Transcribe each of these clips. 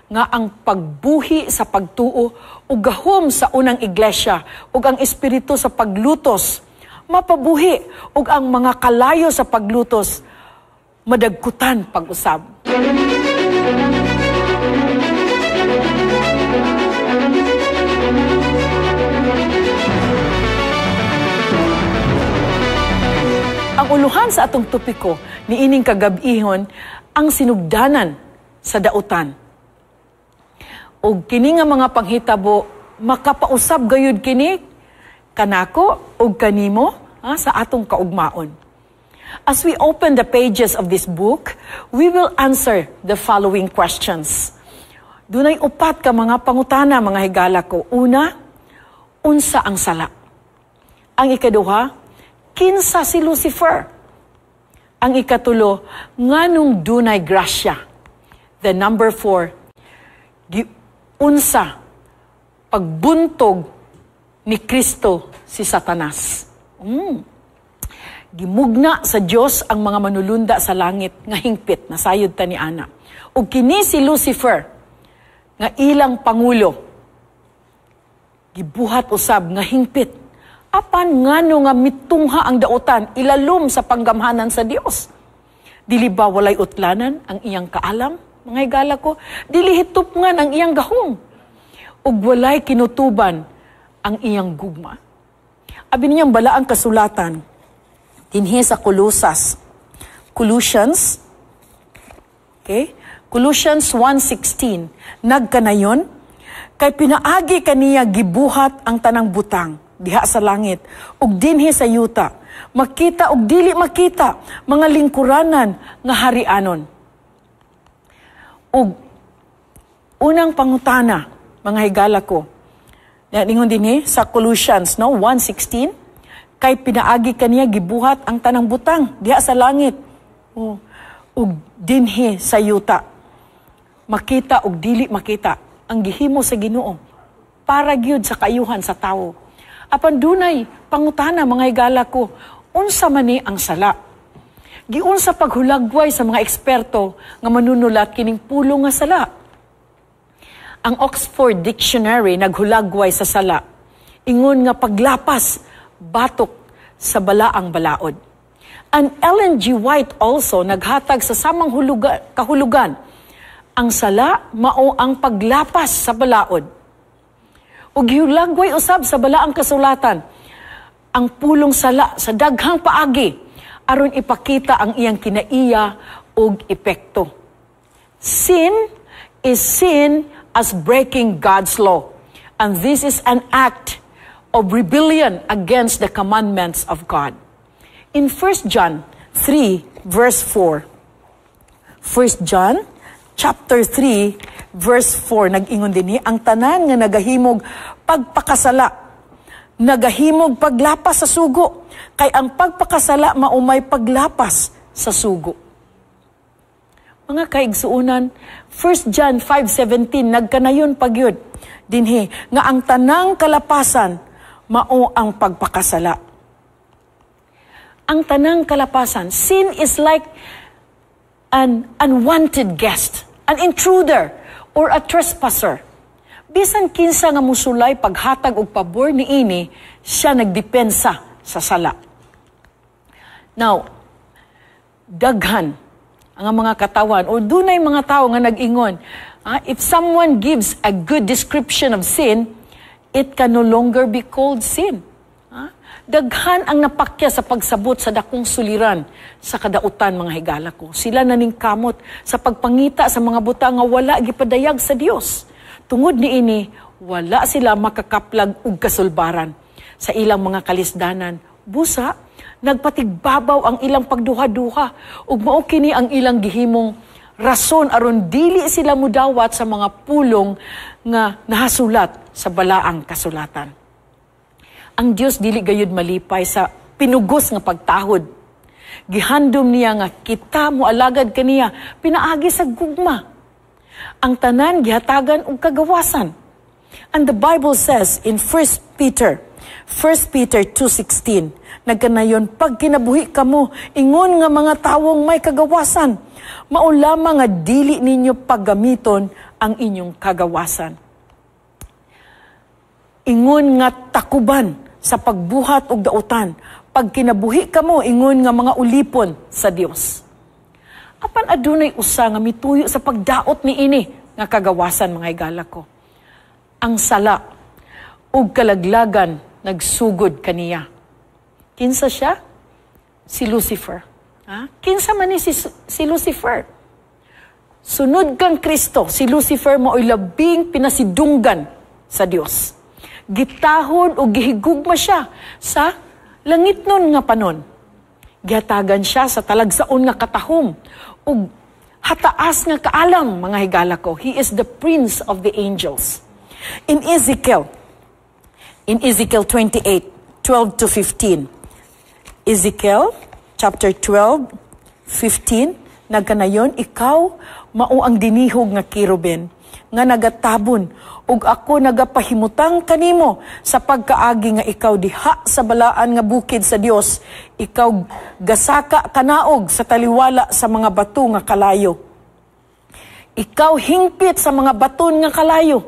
nga ang pagbuhi sa pagtuo ug gahom sa unang iglesia ug ang espiritu sa paglutos mapabuhi ug ang mga kalayo sa paglutos madagkutan pag-usab. Ang uluhan sa atong topiko niining kagab-ihon ang sinugdanan sa dautan. O kini nga mga panghitabo, makapausab gayud kini kanako o kanimo sa atong kaugmaon. As we open the pages of this book, we will answer the following questions. Dunay upat ka mga pangutana, mga higala ko. Una, unsa ang sala? Ang ikaduha, kinsa si Lucifer? Ang ikatulo, nganong dunay grasya? The number 4, unsa pagbuntog ni Kristo si Satanas. Gimugna sa Dios ang mga manulunda sa langit nga hingpit na sayod ta ni ana. Ug kini si Lucifer nga ilang pangulo gibuhat usab nga hingpit apan ngano nga mitungha ang dautan ilalom sa panggamhanan sa Dios. Dili ba walay utlanan ang iyang kaalam? Mga higala ko, dili hitupngan ang iyang gahom. Ug walay kinutuban ang iyang gugma. Abi niyang balaang kasulatan dinhi sa Colossians, okay? Colossians 1:16, nagkanayon, kay pinaagi kaniya gibuhat ang tanang butang, diha sa langit, ug dinhi sa yuta, makita ug dili makita, mga lingkuranan nga harianon. Ug unang pangutana, mga higala ko, ningon dinhi sa Colossians 1:16, kay pinaagi kaniya gibuhat ang tanang butang diha sa langit ug dinhi sa yuta, makita ug dili makita, ang gihimo sa Ginoo para gyud sa kaayuhan sa tawo. Apan dunay pangutana, mga higala ko, unsa man ni ang sala? Giunsa paghulagway sa mga eksperto nga manunulat kining pulong nga sala. Ang Oxford Dictionary naghulagway sa sala, ingon nga paglapas, batok sa balaang balaod. And Ellen G. White also naghatag sa samang kahulugan, ang sala mao ang paglapas sa balaod. Ug gihulagway usab sa balaang kasulatan, ang pulong sala sa daghang paagi aron ipakita ang iyang kinaiya ug epekto. Sin is seen as breaking God's law, and this is an act of rebellion against the commandments of God. In 1 John 3 verse 4, 1 John chapter 3 verse 4, nag-ingon dinhi, ang tanan nga nagahimog pagpakasala, nagahimog paglapas sa sugo, kay ang pagpakasala maumay paglapas sa sugo. Mga kaigsuunan, 1 John 5:17, nagkanayon pagyud dinhi nga ang tanang kalapasan mao ang pagpakasala. Ang tanang kalapasan, sin is like an unwanted guest, an intruder, or a trespasser. Bisan kinsa nga musulay paghatag og pabor niini, siya nagdepensa sa sala. Now, daghan ang mga katawan o dunay mga tao nga nag-ingon, if someone gives a good description of sin, it can no longer be called sin. Daghan ang napakya sa pagsabot sa dakong suliran sa kadautan, mga higala ko. Sila naning kamot sa pagpangita sa mga butang nga wala gipadayag sa Dios. Tungod niini, wala sila makakaplag og kasulbaran sa ilang mga kalisdanan. Busa, nagpatigbabaw ang ilang pagduha-duha ug mao kini ang ilang gihimong rason aron dili sila mudawat sa mga pulong nga nahasulat sa balaang kasulatan. Ang Dios dili gayud malipay sa pinugos nga pagtahod. Gihandom niya nga kita mo alagad kaniya pinaagi sa gugma. Ang tanan gihatagan og kagawasan. And the Bible says in 1 Peter 2:16, nagkanayon pag kinabuhi kamo ingon nga mga tawong may kagawasan, mao lamang nga dili ninyo paggamiton ang inyong kagawasan. Ingon nga takuban sa pagbuhat og dautan, pag kinabuhi kamo, ingon nga mga ulipon sa Dios. Apan adunay usa nga mituyo sa pagdaot ni ini nga kagawasan, mga higala ko. Ang sala ug kalaglagan nagsugod kaniya. Kinsa siya? Si Lucifer. Kinsa man ni si Lucifer? Sunod kang Kristo, si Lucifer mao'y labing pinasidunggan sa Dios. Gitahod o gihigugma siya sa langit nun nga panon. Gihatagan siya sa talagsaon nga katahom o hataas nga kaalam, mga higala ko. He is the prince of the angels. In Ezekiel 28:12-15, Ezekiel chapter 12:15, nagkanayon, ikaw mao ang dinihog nga kiruben, nga nagatabon, ug ako nagapahimutang kanimo sa pagkaagi nga ikaw diha sa balaan nga bukid sa Dios. Ikaw gasaka kanaog sa taliwala sa mga bato nga kalayo. Ikaw hingpit sa mga baton nga kalayo.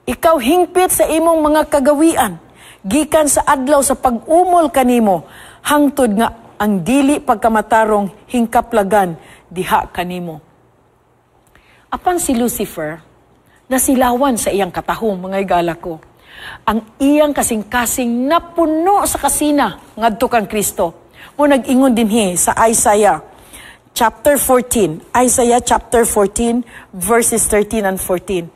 Ikaw hingpit sa imong mga kagawian. Gikan sa adlaw sa pag-umol kanimo, hangtod nga ang dili pagkamatarong hingkaplagan diha kanimo. Apan si Lucifer, nasilawan sa iyang katahom, mga higala ko. Ang iyang kasing-kasing napuno sa kasina ngadto kang Kristo. Mo nag-ingon dinhi sa Isaiah chapter 14, verses 13 and 14.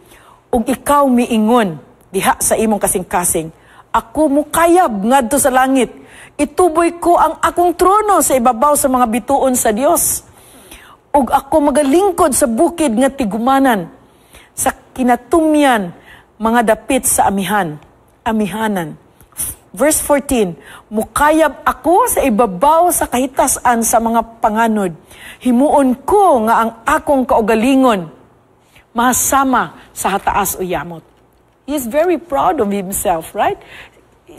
Ug ikaw miingon diha sa imong kasing-kasing, ako mo kayab ngadto sa langit. Ituboy ko ang akong trono sa ibabaw sa mga bituon sa Dios. Ug ako magalingkod sa bukid nga tigumanan, sa kinatumyan mga dapit sa amihanan. Verse 14, mukayab ako sa ibabaw sa kahitasan sa mga panganod. Himuon ko nga ang akong kaugalingon mahasama sa hataas o yamot. He is very proud of himself, right?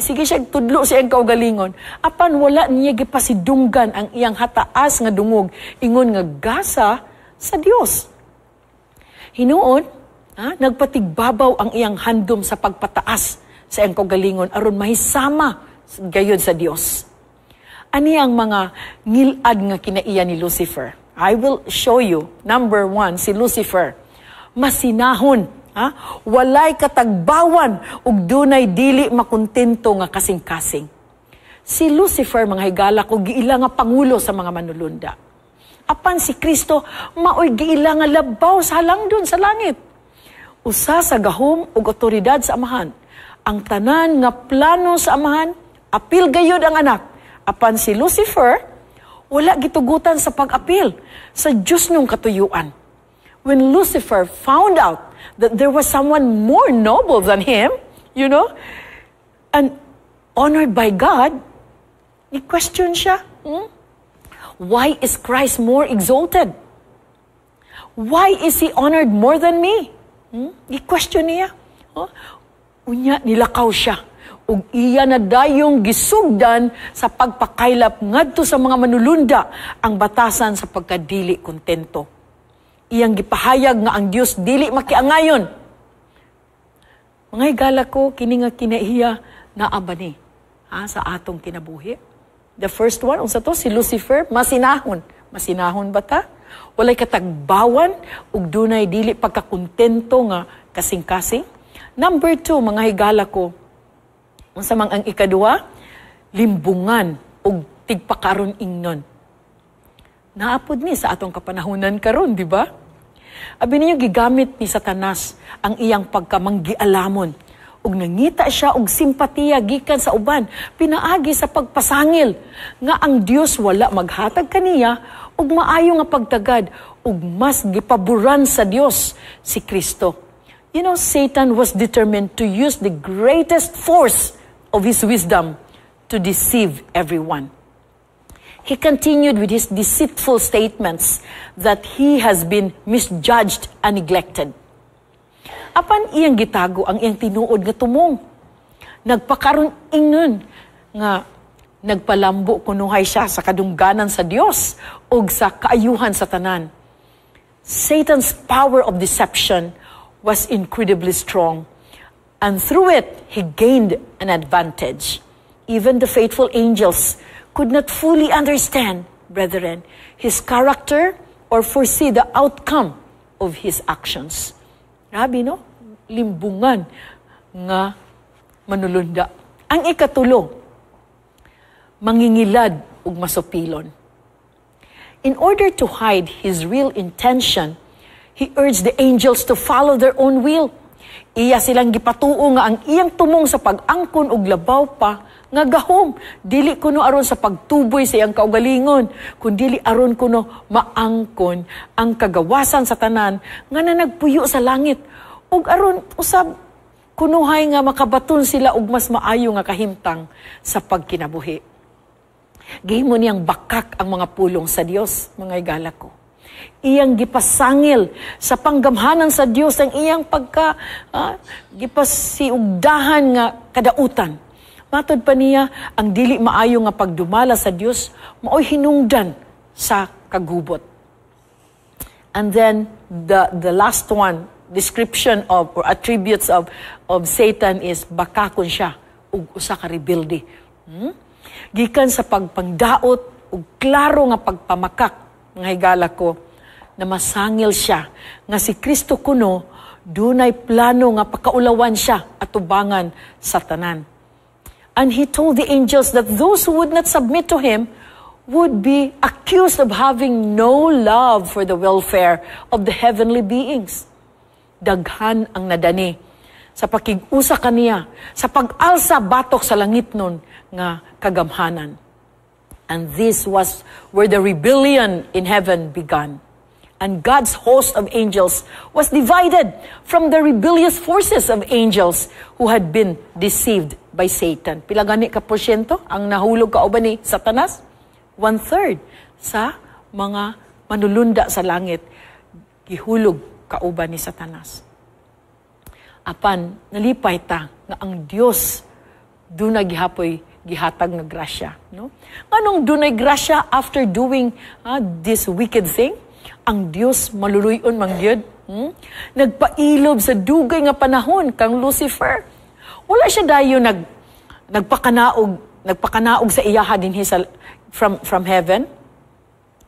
Sige siya tudlo sa iyang kaugalingon. Apan wala niya gipasidunggan ang iyang hataas nga dungog, ingon nga gasa sa Dios. Hinuon, nagpatigbabaw ang iyang handom sa pagpataas sa iyang kaugalingon aron mahisama gayud sa Dios. Ani ang mga ngilad nga kinaiya ni Lucifer? I will show you. Number 1, si Lucifer, masinahon. Walay katagbawan ug dunay dili makontento nga kasing-kasing. Si Lucifer, mga higala ko, giila nga pangulo sa mga manulunda. Apan si Kristo, maoy giila nga labaw sa halangdon sa langit. Usa sa gahom ug otoridad sa amahan. Ang tanan nga plano sa amahan, apil gayud ang anak. Apan si Lucifer, wala gitugutan sa pag-apil sa Diyos niyong katuyuan. When Lucifer found out that there was someone more noble than him, and honored by God, i-question siya. Why is Christ more exalted? Why is He honored more than me? I-question niya. Unya, nilakaw siya. Ug iya na dayong gisugdan sa pagpakaylap ngadto sa mga manulunda ang batasan sa pagkadili kontento. Iyang gipahayag nga ang Dios dili makiangayon. Mga higala ko, kini nga kinaiya na abani sa atong kinabuhi. The first one, unsa to, si Lucifer, masinahon. Masinahon ba ta? Walay katagbawan, ug dunay dili pagkakontento nga kasing-kasing. Number 2, mga higala ko, unsa mang ang ikadua, limbungan ug tigpakaron ingnon. Naapod ni sa atong kapanahunan karon, di ba? Abi ninyo gigamit ni Satanas ang iyang pagkamanggialamon ug nangita siya og simpatiya gikan sa uban, pinaagi sa pagpasangil nga ang Dios wala maghatag kaniya og maayo nga pagtagad ug mas gipaboran sa Dios si Kristo. Satan was determined to use the greatest force of his wisdom to deceive everyone. He continued with his deceitful statements that he has been misjudged and neglected. Apan iyang gitago ang iyang tinuod nga tumong. Nagpakaron ingon nga nagpalambo kunuhay siya sa kadungganan sa Dios ug sa kaayuhan sa tanan. Satan's power of deception was incredibly strong. And through it, he gained an advantage. Even the faithful angels could not fully understand, brethren, his character or foresee the outcome of his actions. Grabe, no? Limbungan nga manulunda. Ang ikatulo, mangingilad ug masupilon. In order to hide his real intention, he urged the angels to follow their own will. Iya silang gipatuo nga ang iyang tumong sa pag-angkon ug labaw pa nga gahom. Dili kuno aron sa pagtuboy sa iyang kaugalingon, kundi aron kuno maangkon ang kagawasan sa tanan nga nagpuyo sa langit. Ug aron usab kunuhay nga makabaton sila og mas maayo nga kahimtang sa pagkinabuhi. Gihimo niyang bakak ang mga pulong sa Dios, mga higala ko. Iyang gipasangil sa panggamhanan sa Dios ang iyang gipasiugdahan nga kadautan. Matod pa niya, ang dili maayo nga pagdumala sa Dios, maoy hinungdan sa kagubot. And then the last one, description of or attributes of Satan is bakakon siya ug usa ka rebelde. Gikan sa pagpangdaot ug klaro nga pagpamakak, mga higala ko, na masangil siya nga si Kristo kuno dunay plano nga pakaulawan siya at tubangan sa tanan. And he told the angels that those who would not submit to him would be accused of having no love for the welfare of the heavenly beings. Daghan ang nadani sa pakig-usa kaniya, sa pag-alsa batok sa langit nun nga kagamhanan. And this was where the rebellion in heaven began. And God's host of angels was divided from the rebellious forces of angels who had been deceived by Satan. Pila gani ka porsyento ang nahulog kauban ni Satanas? 1/3 sa mga manulunda sa langit gihulog kauban ni Satanas. Apan nalipay ta nga ang Dios dunay gihapoy gihatag nga grasya, no? Nganong dunay grasya after doing this wicked thing? Ang Dios maluluyon man gyud. Nagpailob sa dugay nga panahon kang Lucifer. Wala siya dayo nagpakanaog sa iyaha dinhi sa from heaven.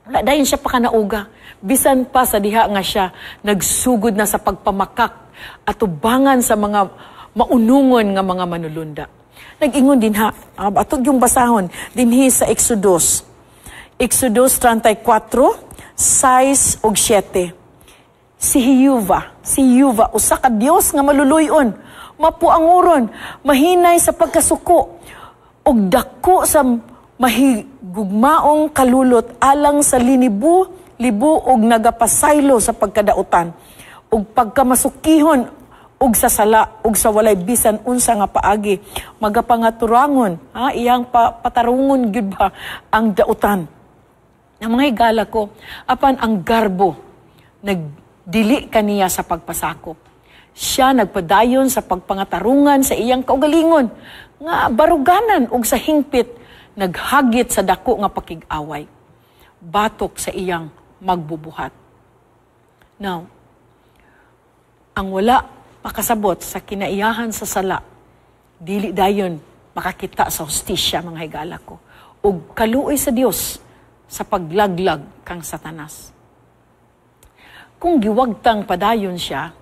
Wala dayon siya pakanauga. Bisan pa sa diha nga siya nagsugod na sa pagpamakak at tubangan sa mga maunungon nga mga manulunda. Nag-ingon din atog yung basahon dinhi sa Exodus 34, 6 ug 7. Si Jehovah, usa ka Dios nga maluluyon, mapuanguron, mahinay sa pagkasuko, ug dako sa mahigugmaong kalulot alang sa libo ug nagapasaylo sa pagkadautan, ug pagkamasukihon ug sa sala ug sa walay bisan unsa nga paagi magapangaturangon iyang patarungon gyud ba ang dautan. Ang mga higala ko, apan ang garbo, nagdili kaniya sa pagpasakop. Siya nagpadayon sa pagpangatarungan sa iyang kaugalingon, nga baruganan ug sa hingpit, naghagit sa dako nga pakig-away. Batok sa iyang magbubuhat. Now, ang wala makasabot sa kinaiyahan sa sala, dili dayon makakita sa hustisya, mga higala ko. Ug kaluoy sa Dios, sa paglaglag kang Satanas. Kung giwagtang padayon siya,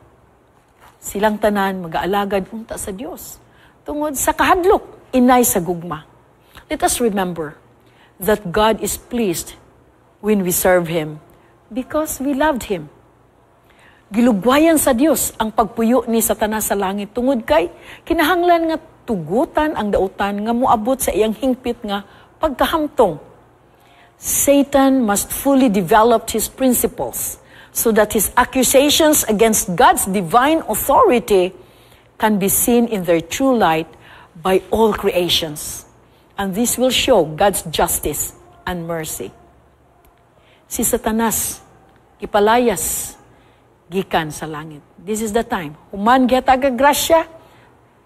silang tanan mag-aalagad unta sa Dios. Tungod sa kahadlok, inay sa gugma. Let us remember that God is pleased when we serve Him because we loved Him. Gilugwayan sa Dios ang pagpuyo ni Satanas sa langit tungod kay kinahanglan nga tugutan ang dautan nga moabot sa iyang hingpit nga pagkahamtong. Satan must fully develop his principles so that his accusations against God's divine authority can be seen in their true light by all creations. And this will show God's justice and mercy. Si Satanas, ipalayas, gikan sa langit. This is the time. Human gihataga grasya,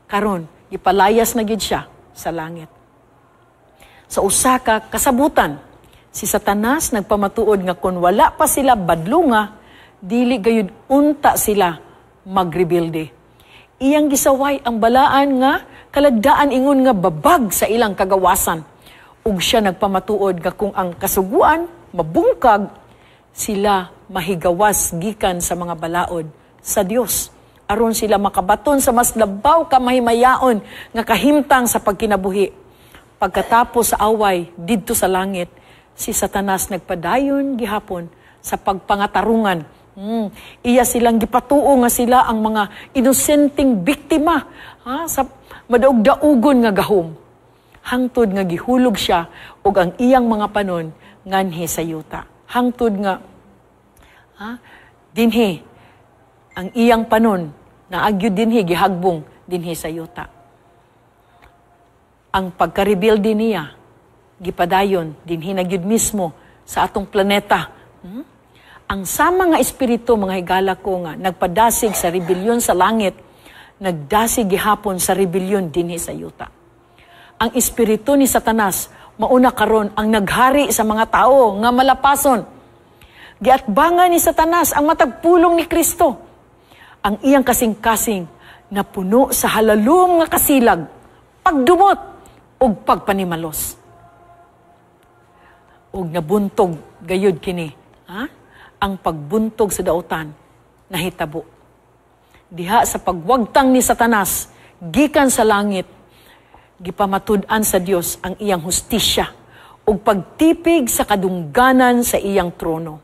karon ipalayas na gid siya sa langit. Sa usa ka kasabutan, si Satanas nagpamatuod nga kung wala pa sila badlunga, dili gayud unta sila magrebuilde. Iyang gisaway ang balaan nga kalagdaan ingon nga babag sa ilang kagawasan. Ug siya nagpamatuod nga kung ang kasuguan mabungkag, sila mahigawas gikan sa mga balaod sa Dios. Aron sila makabaton sa mas labaw kamahimayaon nga kahimtang sa pagkinabuhi. Pagkatapos sa away didto sa langit, si Satanas nagpadayon gihapon sa pagpangatarungan. Iya silang gipatuo nga sila ang mga inosenteng biktima sa madaog-daugon nga gahom. Hangtod nga gihulog siya og ang iyang mga panon nganhi sa yuta. Hangtod nga dinhi ang iyang panon na agyo dinhi gihagbong dinhi sa yuta. Ang pagka-rebuild niya gipadayon dinhi na gyud mismo sa atong planeta. Ang sama nga espiritu mga higala ko nga nagpadasig sa rebellion sa langit, nagdasig gihapon sa rebellion dinhi sa yuta. Ang espiritu ni Satanas mauna karon ang naghari sa mga tao nga malapason. Giatbangan ni Satanas ang matagpulong ni Kristo. Ang iyang kasing-kasing na puno sa halalom nga kasilag, pagdumot ug pagpanimalos. Ug nabuntog gayud kini, ang pagbuntog sa dautan nahitabo. Diha sa pagwagtang ni Satanas gikan sa langit, gipamatud-an sa Dios ang iyang hustisya ug pagtipig sa kadungganan sa iyang trono.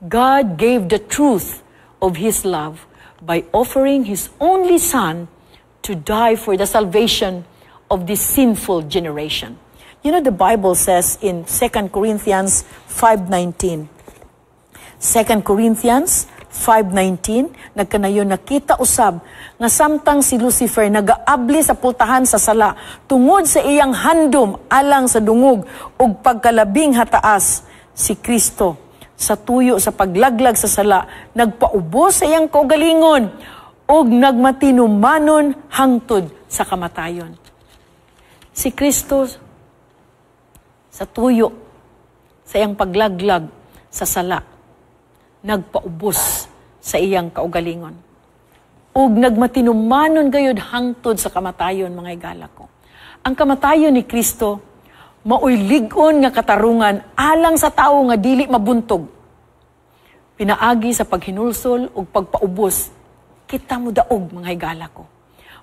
God gave the truth of His love by offering His only Son to die for the salvation of this sinful generation. You know, the Bible says in 2 Corinthians 5:19. 2 Corinthians 5:19, nagkanayon nakita usab nga samtang si Lucifer nagaabli sa pultahan sa sala tungod sa iyang handom alang sa dungog ug pagkalabing hataas, si Kristo sa tuyo sa paglaglag sa sala nagpaubos sa iyang kaugalingon ug nagmatinumanon hangtod sa kamatayon. Si Kristo sa tuyo sa iyang paglaglag sa sala nagpaubos sa iyang kaugalingon. Ug nagmatinumanon gayud hangtod sa kamatayon, mga higala ko. Ang kamatayon ni Kristo, maoy lig-on nga katarungan alang sa tao nga dili mabuntog. Pinaagi sa paghinulsol ug pagpaubos, kita mo daog, mga higala ko.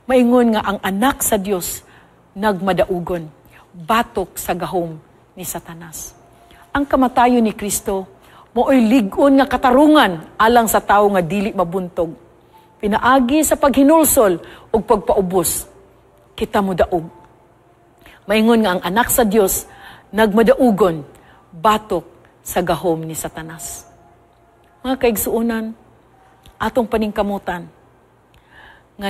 Maingon nga ang anak sa Dios nagmadaugon, batok sa gahom ni Satanas. Ang kamatayon ni Kristo, maoy lig-on nga katarungan alang sa tao nga dili mabuntog. Pinaagi sa paghinulsol ug pagpaubos, kita mo daog. Maingon nga ang anak sa Dios nagmadaugon, batok sa gahom ni Satanas. Mga kaigsuonan, atong paningkamutan nga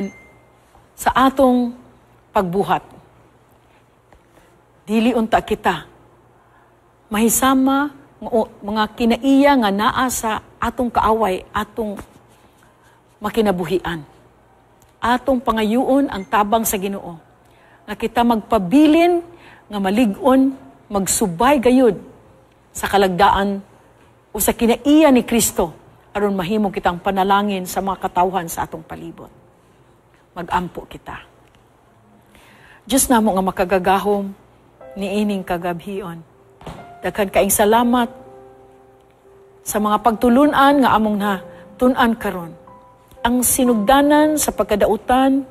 sa atong pagbuhat, dili unta kita mahisama mga kinaiya nga naa sa atong kaaway, atong makinabuhian. Atong pangayuon ang tabang sa Ginoo. Nga kita magpabilin, nga malig-on, magsubay gayud sa kalagdaan o sa kinaiya ni Kristo aron mahimo kitang panalangin sa mga katawhan sa atong palibot. Mag-ampo kita. Diyos namo nga makagagahom ni ining kagabhion. Daghan kaing salamat sa mga pagtulunan nga among na tun-an karon. Ang sinugdanan sa pagkadautan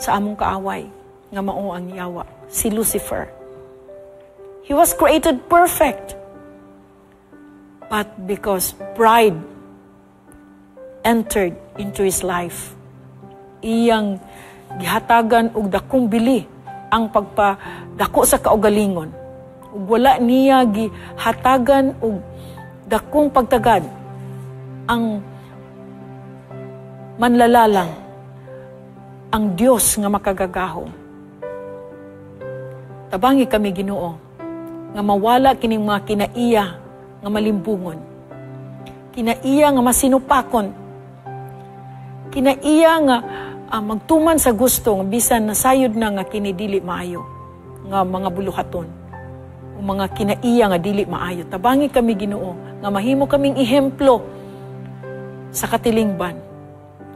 sa among kaaway nga mao ang yawa, si Lucifer. He was created perfect. But because pride entered into his life, iyang gihatagan og dakong bili ang pagpadako sa kaugalingon. Ug wala niya gihatagan og dakong pagtagad ang manlalalang, ang Dios nga makagagahom. Tabangi kami, Ginoo, nga mawala kining mga kinaiya nga malimbungon. Kinaiya nga masinupakon. Kinaiya nga magtuman sa gusto nga bisan nasayod na nga kinidili maayo nga mga buluhaton. O mga kinaiya nga dili maayo. Tabangi kami, Ginoo, nga mahimo kaming ihemplo sa katilingban.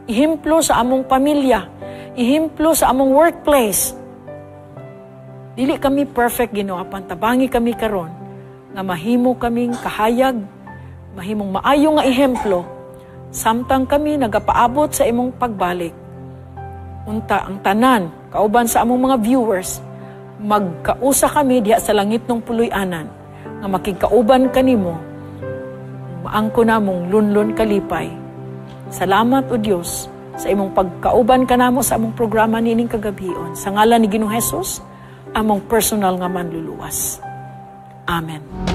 Ihimplo sa among pamilya, ihimplo sa among workplace. Dili kami perfect, Ginoo, apan tabangi kami karon nga mahimo kaming kahayag, mahimong maayo nga ehemplo, samtang kami nagapaabot sa imong pagbalik. Unta ang tanan, kauban sa among mga viewers, magkausa kami diha sa langit ng puloy-anan, nga makigkauban kanimo, maangko namong lunlon kalipay. Salamat o Dios sa imong pagkauban kanamo sa among programa nining kagabion. Sa ngalan ni Ginoong Hesus, among personal nga manluluwas. Amen.